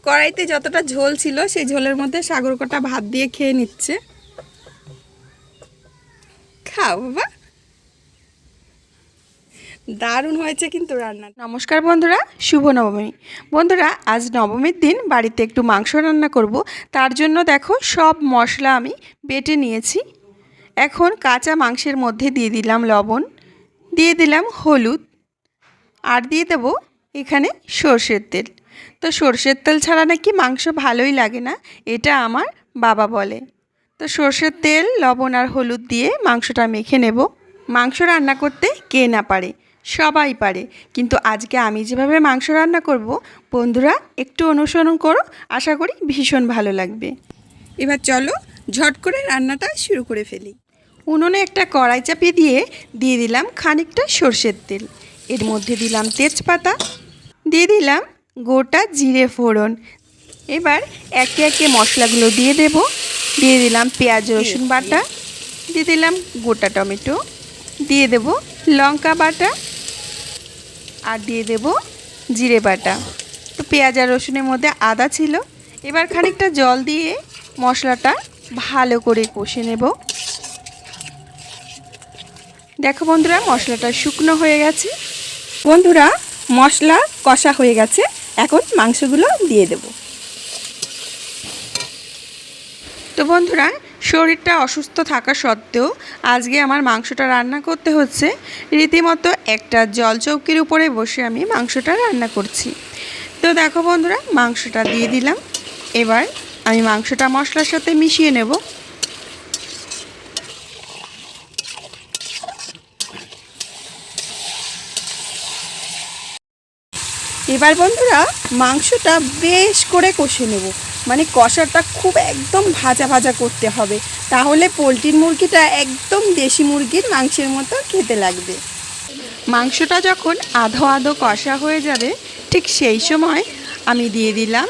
কড়াইতে যতটা ঝোল ছিল সেই ঝোলের মধ্যে সাগর কটা ভাত দিয়ে খেয়ে নিচ্ছে। খাও বাবা, দারুণ হয়েছে কিন্তু রান্না। নমস্কার বন্ধুরা, শুভ নবমী। বন্ধুরা, আজ নবমীর দিন বাড়িতে একটু মাংস রান্না করব। তার জন্য দেখো সব মশলা আমি বেটে নিয়েছি। এখন কাঁচা মাংসের মধ্যে দিয়ে দিলাম লবণ, দিয়ে দিলাম হলুদ, আর দিয়ে দেবো এখানে সর্ষের তেল। তো সর্ষের তেল ছাড়া নাকি মাংস ভালোই লাগে না, এটা আমার বাবা বলে। তো সর্ষের তেল, লবণ আর হলুদ দিয়ে মাংসটা মেখে নেব। মাংস রান্না করতে কে না পারে, সবাই পারে, কিন্তু আজকে আমি যেভাবে মাংস রান্না করব বন্ধুরা একটু অনুসরণ করো, আশা করি ভীষণ ভালো লাগবে। এবার চলো ঝট করে রান্নাটা শুরু করে ফেলি। উনুনে একটা কড়াই চাপিয়ে দিয়ে দিলাম খানিকটা সর্ষের তেল। এর মধ্যে দিলাম তেজপাতা, দিয়ে দিলাম গোটা জিরে ফোড়ন। এবার একে একে মশলাগুলো দিয়ে দেব। দিয়ে দিলাম পেঁয়াজ রসুন বাটা, দিয়ে দিলাম গোটা টমেটো, দিয়ে দেব লঙ্কা বাটা, আর দিয়ে দেব জিরে বাটা। তো পেঁয়াজ আর রসুনের মধ্যে আদা ছিল। এবার খানিকটা জল দিয়ে মশলাটা ভালো করে কষে নেব। দেখো বন্ধুরা, মশলাটা শুকনো হয়ে গেছে। বন্ধুরা, মশলা কষা হয়ে গেছে, এখন মাংসগুলো দিয়ে দেব। তো বন্ধুরা, শরীরটা অসুস্থ থাকা সত্ত্বেও আজকে আমার মাংসটা রান্না করতে হচ্ছে। রীতিমতো একটা জল চৌকির উপরে বসে আমি মাংসটা রান্না করছি। তো দেখো বন্ধুরা, মাংসটা দিয়ে দিলাম। এবার আমি মাংসটা মশলার সাথে মিশিয়ে নেব। এবার বন্ধুরা, মাংসটা বেশ করে কষে নেব। মানে কষাটা খুব একদম ভাজা ভাজা করতে হবে, তাহলে পোলট্রির মুরগিটা একদম দেশি মুরগির মাংসের মতো খেতে লাগবে। মাংসটা যখন আধো আধো কষা হয়ে যাবে, ঠিক সেই সময় আমি দিয়ে দিলাম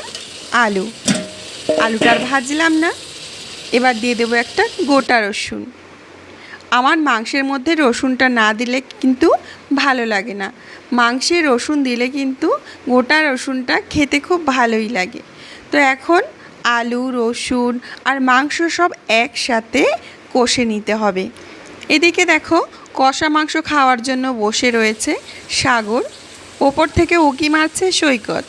আলুটা আর ভাজলাম না। এবার দিয়ে দেবো একটা গোটা রসুন। আমার মাংসের মধ্যে রসুনটা না দিলে কিন্তু ভালো লাগে না। মাংসে রসুন দিলে কিন্তু গোটা রসুনটা খেতে খুব ভালোই লাগে। তো এখন আলু, রসুন আর মাংস সব একসাথে কষে নিতে হবে। এদিকে দেখো, কষা মাংস খাওয়ার জন্য বসে রয়েছে সাগর, ওপর থেকে উঁকি মারছে সৈকত।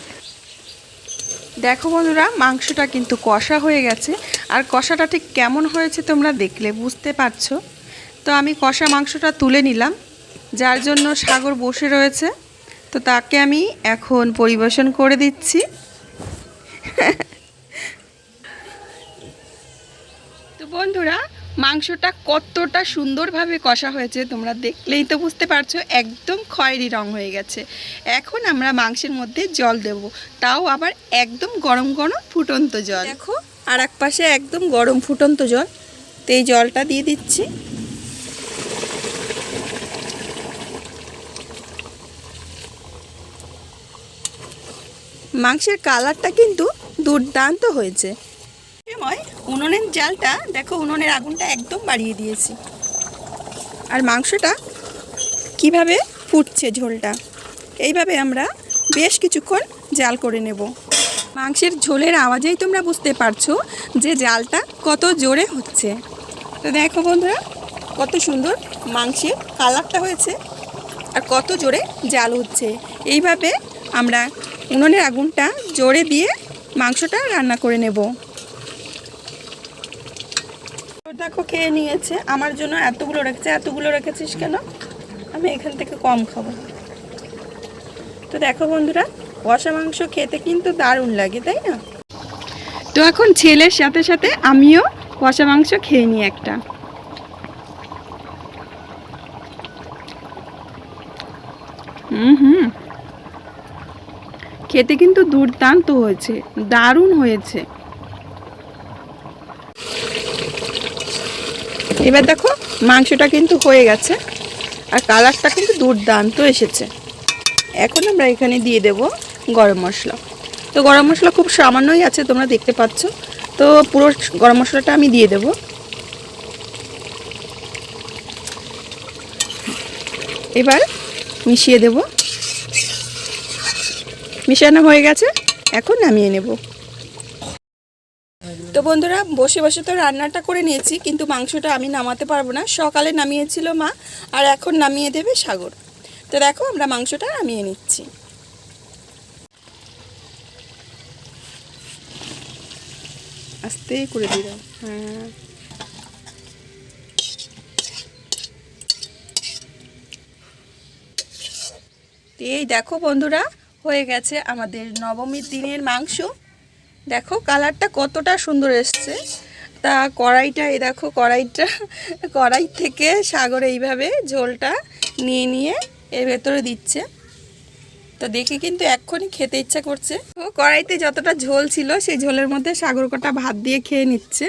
দেখো বন্ধুরা, মাংসটা কিন্তু কষা হয়ে গেছে, আর কষাটা ঠিক কেমন হয়েছে তোমরা দেখলে বুঝতে পারছো। তো আমি কষা মাংসটা তুলে নিলাম, যার জন্য সাগর বসে রয়েছে। তো তাকে আমি এখন পরিবেশন করে দিচ্ছি। তো বন্ধুরা, মাংসটা কতটা সুন্দরভাবে কষা হয়েছে তোমরা দেখলেই তো বুঝতে পারছো, একদম খয়েরি রং হয়ে গেছে। এখন আমরা মাংসের মধ্যে জল দেব, তাও আবার একদম গরম গরম ফুটন্ত জল। দেখো, আর এক পাশে একদম গরম ফুটন্ত জল। তো এই জলটা দিয়ে দিচ্ছি। মাংসের কালারটা কিন্তু দুর্দান্ত হয়েছে। সময় উনুনের জালটা দেখো, উনুনের আগুনটা একদম বাড়িয়ে দিয়েছি। আর মাংসটা কিভাবে ফুটছে, ঝোলটা এইভাবে আমরা বেশ কিছুক্ষণ জাল করে নেব। মাংসের ঝোলের আওয়াজেই তোমরা বুঝতে পারছো যে জালটা কত জোরে হচ্ছে। তো দেখো বন্ধুরা, কত সুন্দর মাংসের কালারটা হয়েছে আর কত জোরে জাল হচ্ছে। এইভাবে আমরা উনুনের আগুনটা জোরে দিয়ে মাংসটা রান্না করে নেব। দেখো, খেয়ে নিয়েছে, আমার জন্য এতগুলো রেখেছে। এতগুলো রেখেছিস কেন? আমি এখান থেকে কম খাবো। তো দেখো বন্ধুরা, কষা মাংস খেতে কিন্তু দারুণ লাগে, তাই না? তো এখন ছেলের সাথে সাথে আমিও কষা মাংস খেয়ে নিই একটা। খেতে কিন্তু দুর্দান্ত হয়েছে, দারুণ হয়েছে। এবার দেখো, মাংসটা কিন্তু হয়ে গেছে আর কালারটা কিন্তু দুর্দান্ত এসেছে। এখন আমরা এখানে দিয়ে দেব গরম মশলা। তো গরম মশলা খুব সামান্যই আছে, তোমরা দেখতে পাচ্ছ। তো পুরো গরম মশলাটা আমি দিয়ে দেব। এবার মিশিয়ে দেব। মিশানো হয়ে গেছে, এখন নামিয়ে নেব। তো বন্ধুরা, বসে বসে তো রান্নাটা করে নিয়েছি, কিন্তু মাংসটা আমি নামাতে পারবো না। সকালে নামিয়েছিল মা, আর এখন নামিয়ে দেবে সাগর। তো দেখো আমরা মাংসটা নামিয়ে নিচ্ছি। আস্তে করে দিলাম। হ্যাঁ, এই দেখো বন্ধুরা, হয়ে গেছে আমাদের নবমীর দিনের মাংস। দেখো কালারটা কতটা সুন্দর এসছে। তা কড়াইটা, এই দেখো কড়াই থেকে সাগর এইভাবে ঝোলটা নিয়ে নিয়ে এর ভেতরে দিচ্ছে। তো দেখে কিন্তু এক্ষুনি খেতে ইচ্ছা করছে। তো কড়াইতে যতটা ঝোল ছিল সেই ঝোলের মধ্যে সাগর কটা ভাত দিয়ে খেয়ে নিচ্ছে।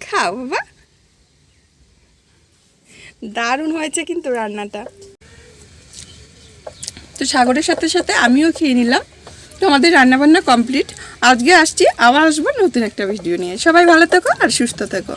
খাও বাবা, দারুণ হয়েছে কিন্তু রান্নাটা। তো সাগরের সাথে সাথে আমিও খেয়ে নিলাম। তো আমাদের রান্নাবান্না কমপ্লিট। আজকে আসছি, আবার আসবো নতুন একটা ভিডিও নিয়ে। সবাই ভালো থেকো আর সুস্থ থেকো।